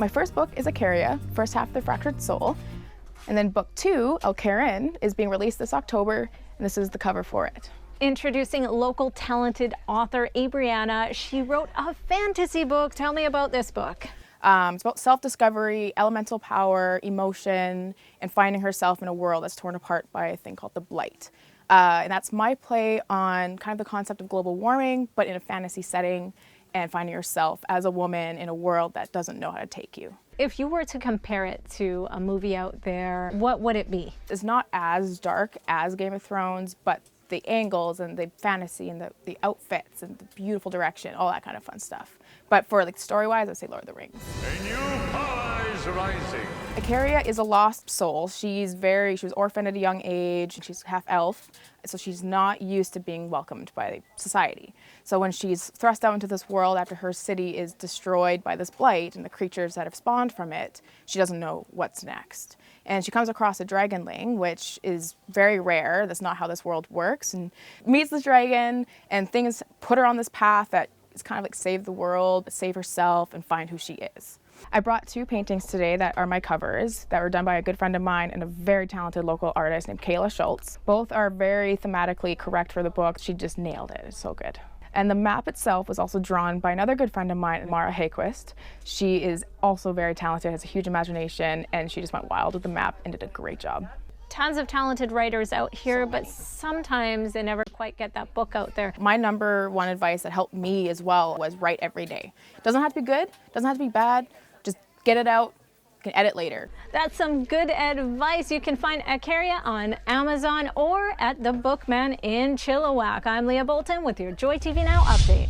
My first book is Akairya, first half of The Fractured Soul. And then book 2, Akairya, is being released this October, and this is the cover for it. Introducing local talented author Abrianna. She wrote a fantasy book. Tell me about this book. It's about self-discovery, elemental power, emotion, and finding herself in a world that's torn apart by a thing called the Blight. And that's my play on kind of the concept of global warming, but in a fantasy setting, and finding yourself as a woman in a world that doesn't know how to take you. If you were to compare it to a movie out there, what would it be? It's not as dark as Game of Thrones, but the angles and the fantasy and the outfits and the beautiful direction, all that kind of fun stuff. But for like story-wise, I'd say Lord of the Rings. A new power is rising. Akairya is a lost soul. She was orphaned at a young age, and she's half elf, so she's not used to being welcomed by society. So when she's thrust out into this world after her city is destroyed by this blight and the creatures that have spawned from it, she doesn't know what's next. And she comes across a dragonling, which is very rare. That's not how this world works. And meets this dragon, and things put her on this path that is kind of like save the world, save herself, and find who she is. I brought 2 paintings today that are my covers that were done by a good friend of mine and a very talented local artist named Kayla Schultz. Both are very thematically correct for the book. She just nailed it. It's so good. And the map itself was also drawn by another good friend of mine, Mara Hayquist. She is also very talented, has a huge imagination, and she just went wild with the map and did a great job. Tons of talented writers out here, but sometimes they never quite get that book out there. My #1 advice that helped me as well was write every day. Doesn't have to be good, doesn't have to be bad, just get it out. You can edit later. That's some good advice. You can find Akairya on Amazon or at the Bookman in Chilliwack. I'm Leah Bolton with your Joy TV Now update.